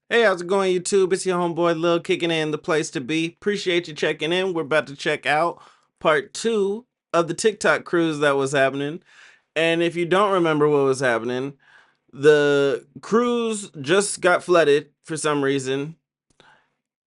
Hey, how's it going, YouTube? It's your homeboy Lil kicking in the place to be. Appreciate you checking in. We're about to check out part 2 of the TikTok cruise that was happening. And if you don't remember what was happening, the cruise just got flooded for some reason.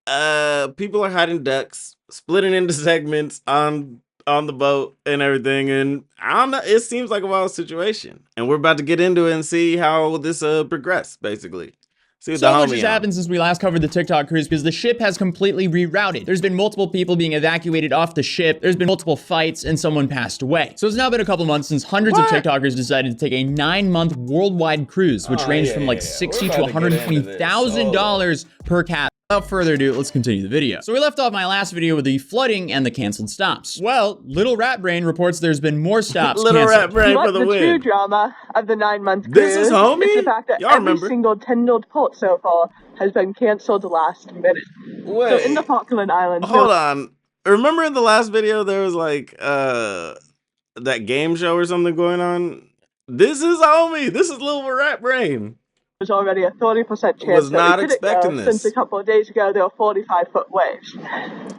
People are hiding ducks, splitting into segments on the boat and everything, and I don't know, it seems like a wild situation. And we're about to get into it and see how this progress, basically. See what the So much has homie on. happened since we last covered the TikTok cruise because the ship has completely rerouted. There's been multiple people being evacuated off the ship. There's been multiple fights and someone passed away. So it's now been a couple months since hundreds of TikTokers decided to take a 9-month worldwide cruise, which ranged from like $60,000 to $120,000 per cap. Without further ado, let's continue the video. So we left off my last video with the flooding and the canceled stops. Well, Little Rat Brain reports there's been more stops Little canceled. Rat Brain for the win. True drama of the 9-month cruise. This is homie? It's the fact that Y'all every remember. single Tyndalled port so far has been cancelled last minute. Wait, So in the Falkland Islands, hold on. Remember in the last video there was like that game show or something going on? This is homie. This is Little Rat Brain. there's already a 30% chance Was that not we couldn't expecting go, this. since a couple of days ago there were 45-foot waves.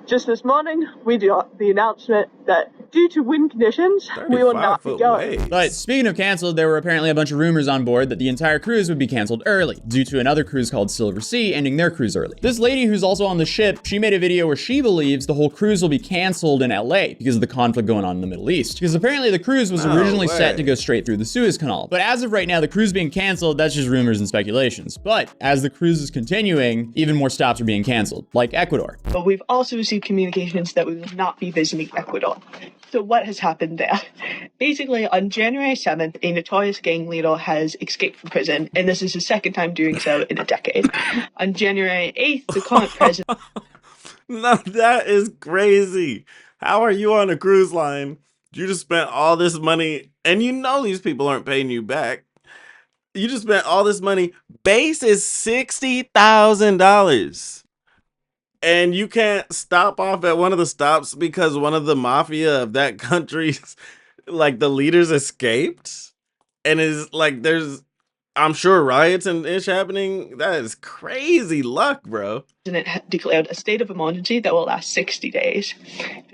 Just this morning, we got the announcement that due to wind conditions, we will not be going. But speaking of canceled, there were apparently a bunch of rumors on board that the entire cruise would be canceled early, due to another cruise called Silver Sea ending their cruise early. This lady who's also on the ship, she made a video where she believes the whole cruise will be canceled in LA because of the conflict going on in the Middle East. Because apparently the cruise was originally set to go straight through the Suez Canal. But as of right now, the cruise being canceled, that's just rumors and speculations. But as the cruise is continuing, even more stops are being canceled, like Ecuador. But we've also received communications that we will not be visiting Ecuador. So what has happened there? Basically, on January 7th, a notorious gang leader has escaped from prison, and this is his second time doing so in a decade. On January 8th, the current president... No, that is crazy. How are you on a cruise line? You just spent all this money, and you know these people aren't paying you back. You just spent all this money. Base is $60,000. And you can't stop off at one of the stops because one of the mafia of that country's, like, the leaders escaped? And is like, I'm sure riots and ish happening. That is crazy luck, bro. declared a state of emergency that will last 60 days.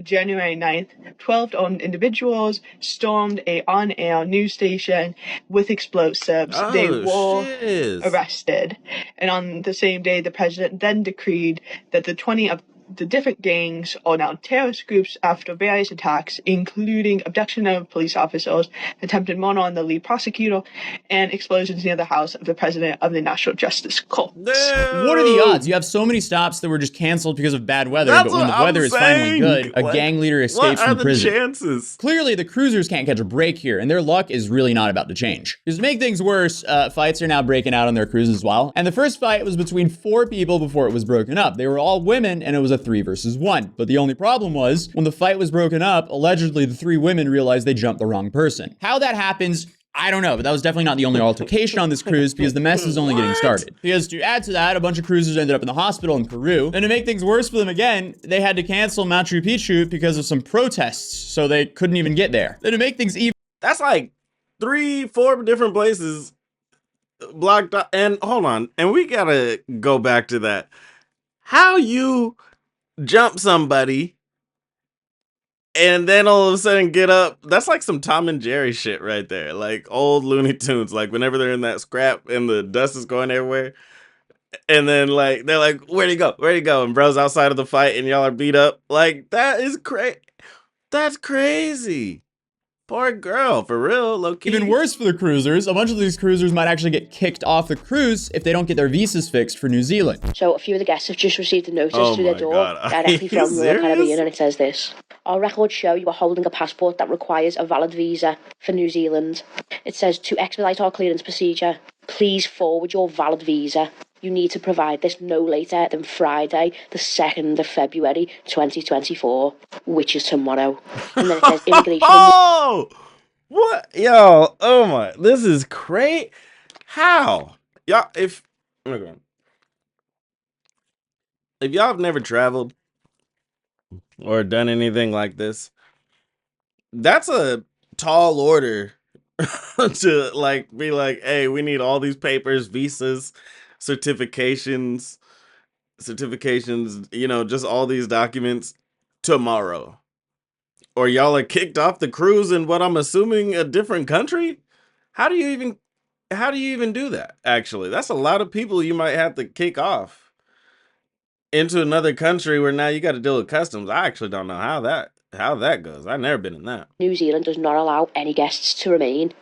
January 9th, 12 armed individuals stormed a on-air news station with explosives. They were arrested. And on the same day, the president then decreed that the 20 of the different gangs are now terrorist groups after various attacks, including abduction of police officers, attempted murder on the lead prosecutor, and explosions near the house of the president of the National Justice Court. What are the odds? You have so many stops that were just canceled because of bad weather, but when the weather is finally good, a gang leader escapes from prison. Chances? Clearly, the cruisers can't catch a break here, and their luck is really not about to change. Because to make things worse, fights are now breaking out on their cruise as well. And the first fight was between 4 people before it was broken up. They were all women, and it was a 3 versus 1. But the only problem was, when the fight was broken up, allegedly the 3 women realized they jumped the wrong person. How that happens, I don't know, but that was definitely not the only altercation on this cruise because the mess is only getting started. Because to add to that, a bunch of cruisers ended up in the hospital in Peru. And to make things worse for them again, they had to cancel Pt.2 because of some protests, so they couldn't even get there. And to make things even... That's like 3-4 different places blocked up. And hold on, and we gotta go back to that. How you jump somebody and then all of a sudden get up? That's like some Tom and Jerry shit right there. Like old Looney Tunes, like whenever they're in that scrap and the dust is going everywhere. And then like they're like, where'd he go? Where'd he go? And bro's outside of the fight and y'all are beat up. Like that is crazy. That's crazy. Poor girl, for real, low-key. Even worse for the cruisers, a bunch of these cruisers might actually get kicked off the cruise if they don't get their visas fixed for New Zealand. So a few of the guests have just received a notice through their door directly from Royal Caribbean, and it says this: our records show you are holding a passport that requires a valid visa for New Zealand. It says, to expedite our clearance procedure, please forward your valid visa. You need to provide this no later than Friday, the 2nd of February, 2024, which is tomorrow. And then it says immigration... Oh! What? Yo, oh my, this is great. How? Y'all, if y'all have never traveled or done anything like this, that's a tall order to like be like, hey, we need all these papers, visas, certifications, just all these documents tomorrow. Or y'all are kicked off the cruise in what I'm assuming a different country? How do you even do that? Actually, that's a lot of people you might have to kick off into another country where now you got to deal with customs. I actually don't know how that goes. I've never been in that. New Zealand does not allow any guests to remain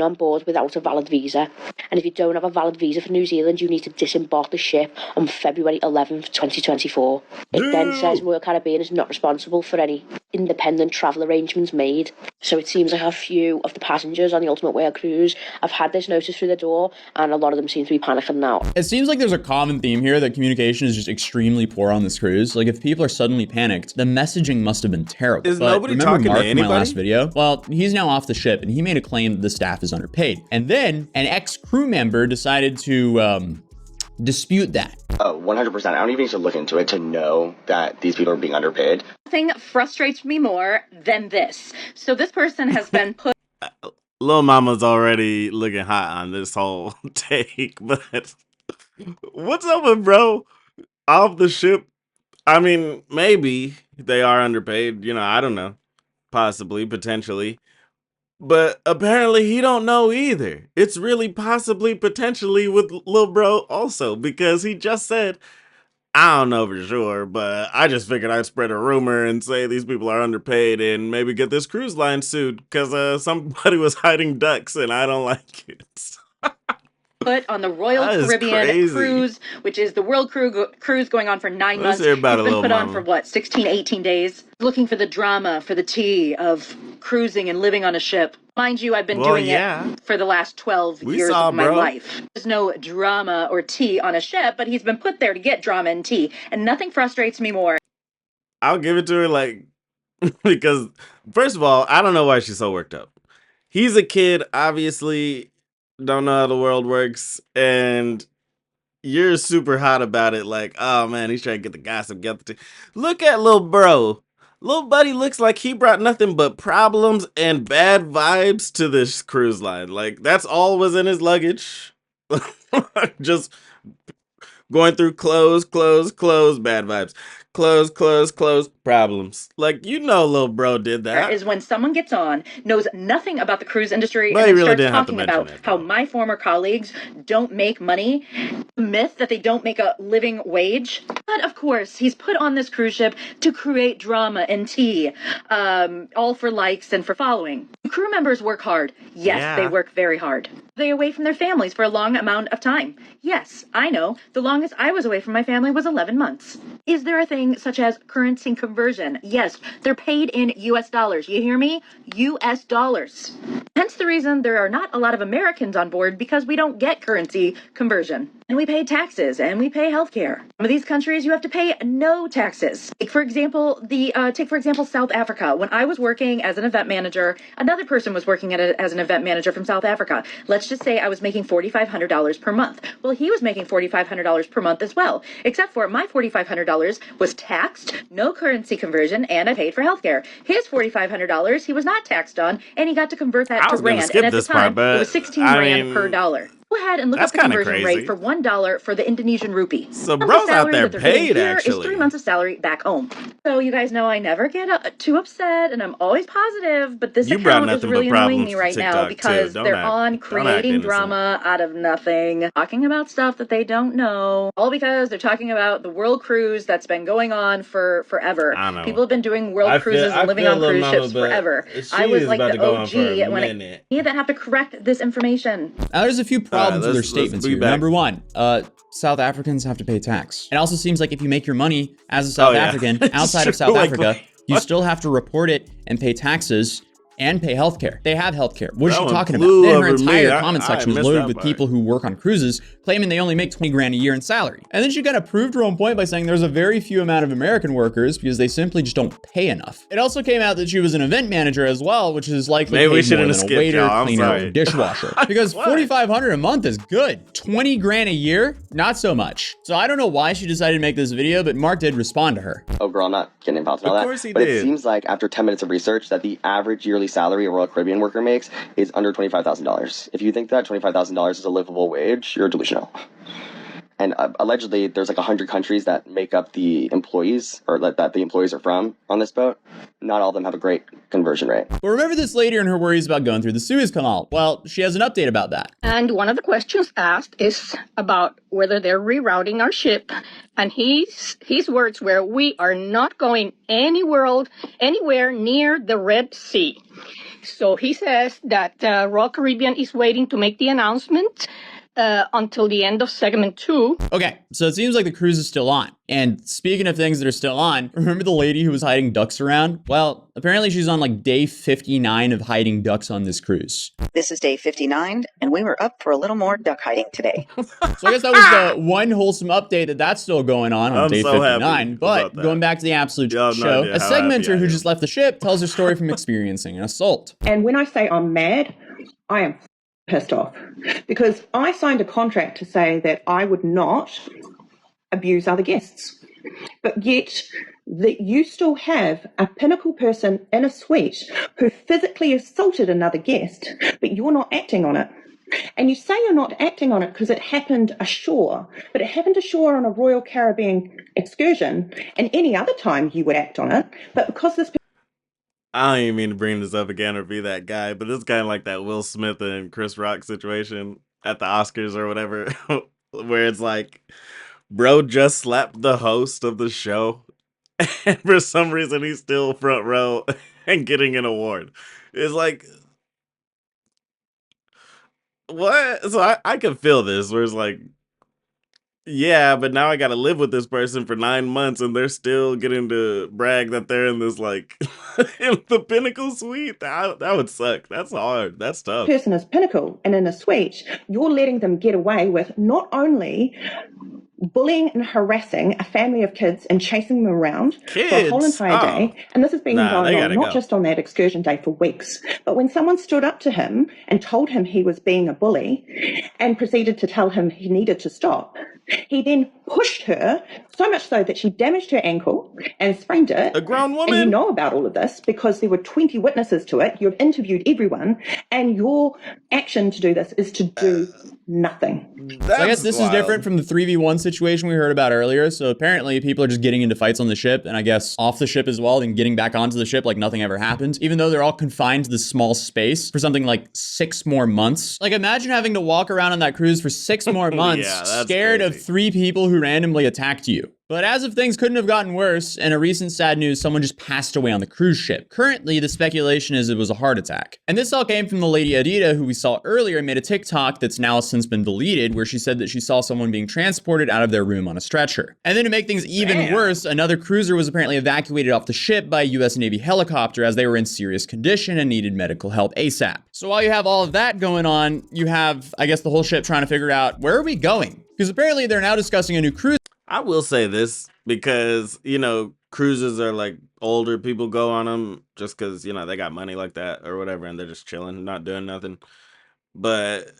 on board without a valid visa. And if you don't have a valid visa for New Zealand, you need to disembark the ship on February 11th, 2024. It then says Royal Caribbean is not responsible for any independent travel arrangements made. So it seems like a few of the passengers on the Ultimate Whale cruise have had this notice through the door, and a lot of them seem to be panicking now. It seems like there's a common theme here that communication is just extremely poor on this cruise. Like, if people are suddenly panicked, the messaging must have been terrible. Is nobody talking Mark to anybody? In my last video? Well, he's now off the ship, and he made a claim that the staff is underpaid. And then an ex-crew member decided to dispute that. Oh, 100%. I don't even need to look into it to know that these people are being underpaid. Nothing frustrates me more than this. So this person has been put... Lil Mama's already looking hot on this whole take, but what's up with bro off the ship? I mean, maybe they are underpaid. I don't know. Possibly, potentially. But apparently he don't know either. It's really possibly, potentially with Lil Bro also, because he just said, I don't know for sure, but I just figured I'd spread a rumor and say these people are underpaid and maybe get this cruise line sued because somebody was hiding ducks and I don't like it. Put on the Royal Caribbean cruise, which is the world cruise going on for 9 months. He's been put on for what, 16, 18 days? Looking for the drama, for the tea of cruising and living on a ship. Mind you, I've been doing it for the last 12 years of my life. There's no drama or tea on a ship, but he's been put there to get drama and tea. And nothing frustrates me more. I'll give it to her, because, first of all, I don't know why she's so worked up. He's a kid, obviously, don't know how the world works, and you're super hot about it, oh man, he's trying to get the gossip. Look at Lil Bro. Lil Buddy looks like he brought nothing but problems and bad vibes to this cruise line. That's all was in his luggage. Just going through clothes, bad vibes. Clothes, problems. Lil Bro did that. Is when someone gets on, knows nothing about the cruise industry, and really starts talking about how my former colleagues don't make money. The myth that they don't make a living wage. But of course, he's put on this cruise ship to create drama and tea, all for likes and for following. Crew members work hard. Yes, they work very hard. They away from their families for a long amount of time. Yes, I know. The longest I was away from my family was 11 months. Is there a thing such as currency conversion? Yes, they're paid in US dollars. You hear me? US dollars. Hence the reason there are not a lot of Americans on board, because we don't get currency conversion. And we pay taxes and we pay healthcare. Some of these countries you have to pay no taxes. Take for example South Africa. When I was working as an event manager, another person was working as an event manager from South Africa. Let's just say I was making $4,500 per month. Well, he was making $4,500 per month as well, except for my $4,500 was taxed, no currency conversion, and I paid for healthcare. His $4,500 he was not taxed on, and he got to convert that to rand. And at the time, it was 16 rand per dollar. Go ahead and look up the conversion rate for $1 for the Indonesian rupee. So bro's out there paid, actually. Is 3 months of salary back home. So you guys know I never get too upset, and I'm always positive, but this account is really annoying me right now because they're on creating drama out of nothing, talking about stuff that they don't know, all because they're talking about the world cruise that's been going on for forever. People have been doing world cruises and living on cruise ships forever. I was like the OG when I need to have to correct this information. Now there's a few problems with their statements here. Number one, South Africans have to pay tax. It also seems like if you make your money as a South African outside of South Africa, you still have to report it and pay taxes and pay healthcare. They have healthcare. What is she talking about? Then her entire comment section was loaded with people who work on cruises, claiming they only make 20 grand a year in salary. And then she kind of proved her own point by saying there's a very few amount of American workers because they simply just don't pay enough. It also came out that she was an event manager as well, which is likely paid more than a waiter, cleaner, or dishwasher. Because $4,500 a month is good. 20 grand a year? Not so much. So I don't know why she decided to make this video, but Mark did respond to her. Oh girl, I'm not getting involved in all that. Of course he but did. It seems like after 10 minutes of research that the average yearly salary a Royal Caribbean worker makes is under $25,000. If you think that $25,000 is a livable wage, you're delusional. And allegedly, there's like 100 countries that make up the employees, or that the employees are from on this boat. Not all of them have a great conversion rate. But remember this lady and her worries about going through the Suez Canal. Well, she has an update about that. And one of the questions asked is about whether they're rerouting our ship. And his words were, we are not going anywhere near the Red Sea. So he says that Royal Caribbean is waiting to make the announcement until the end of segment 2. Okay, so it seems like the cruise is still on. And speaking of things that are still on, remember the lady who was hiding ducks around? Well, apparently she's on like day 59 of hiding ducks on this cruise. This is day 59, and we were up for a little more duck hiding today. So I guess that was the one wholesome update that's still going on day 59. But going back to the absolute show, a segmenter who just left the ship tells her story from experiencing an assault. And when I say I'm mad, I am pissed off, because I signed a contract to say that I would not abuse other guests, but yet that you still have a Pinnacle person in a suite who physically assaulted another guest, but you're not acting on it. And you say you're not acting on it because it happened ashore, but it happened ashore on a Royal Caribbean excursion, and any other time you would act on it, but because this... I don't even mean to bring this up again or be that guy, but this is kind of like that Will Smith and Chris Rock situation at the Oscars or whatever, where it's like, bro just slapped the host of the show, and for some reason he's still front row and getting an award. It's like, what? So I can feel this, where it's like, yeah, but now I gotta live with this person for 9 months and they're still getting to brag that they're in this, like, in the Pinnacle suite. That would suck. That's hard. That's tough. Person is Pinnacle and in a suite, you're letting them get away with not only bullying and harassing a family of kids and chasing them around for a whole entire day. And this has been going on not just on that excursion day for weeks, but when someone stood up to him and told him he was being a bully and proceeded to tell him he needed to stop, he then pushed her so much so that she damaged her ankle and sprained it. A grown woman? And you know about all of this because there were 20 witnesses to it. You've interviewed everyone, and your action to do this is to do nothing. So I guess this is different from the 3v1 situation we heard about earlier. So apparently people are just getting into fights on the ship, and I guess off the ship as well, then getting back onto the ship like nothing ever happened, even though they're all confined to this small space for something like 6 more months. Like, imagine having to walk around on that cruise for 6 more months, scared of 3 people who randomly attacked you. But as if things couldn't have gotten worse, in a recent sad news, someone just passed away on the cruise ship. Currently, the speculation is it was a heart attack. And this all came from the lady Adita, who we saw earlier, made a TikTok that's now since been deleted, where she said that she saw someone being transported out of their room on a stretcher. And then to make things even worse, another cruiser was apparently evacuated off the ship by a US Navy helicopter as they were in serious condition and needed medical help ASAP. So while you have all of that going on, you have, I guess, the whole ship trying to figure out, where are we going? Because apparently they're now discussing a new cruise. I will say this, because, you know, cruises are like older people go on them just because, you know, they got money like that or whatever, and they're just chilling, not doing nothing. But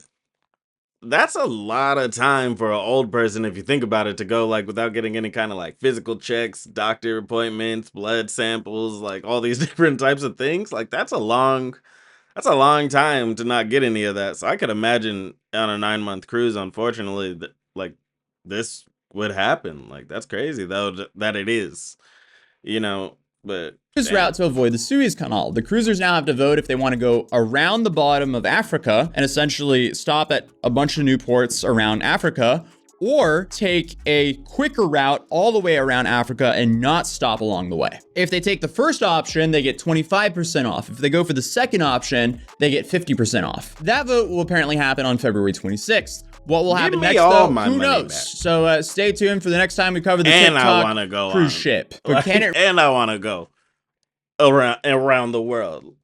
that's a lot of time for an old person, if you think about it, to go like without getting any kind of like physical checks, doctor appointments, blood samples, like all these different types of things. Like that's a long time to not get any of that. So I could imagine on a 9-month cruise, unfortunately, that like this would happen. Like that's crazy though, that it is, you know. But this route to avoid the Suez Canal. The cruisers now have to vote if they want to go around the bottom of Africa and essentially stop at a bunch of new ports around Africa, or take a quicker route all the way around Africa and not stop along the way. If they take the first option, they get 25% off. If they go for the second option, they get 50% off. That vote will apparently happen on February 26th. What will happen next, though, who knows? So stay tuned for the next time we cover the TikTok cruise ship. But and I want to go around the world.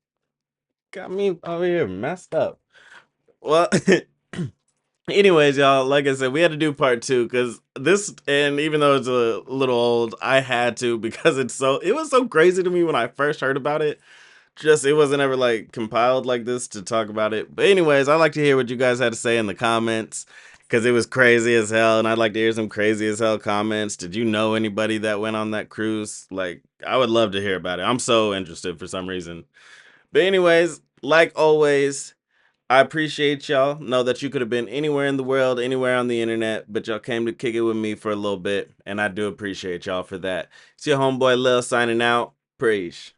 Got me over here messed up. Well, anyways, y'all, like I said, we had to do part 2 because this, and even though it's a little old, I had to, because it was so crazy to me when I first heard about it. Just, it wasn't ever like compiled like this to talk about it. But anyways, I'd like to hear what you guys had to say in the comments, because it was crazy as hell, and I'd like to hear some crazy as hell comments. Did you know anybody that went on that cruise? Like, I would love to hear about it. I'm so interested for some reason. But anyways, like always, I appreciate y'all. Know that you could have been anywhere in the world, anywhere on the internet, but y'all came to kick it with me for a little bit, and I do appreciate y'all for that. It's your homeboy Lil signing out. Preach.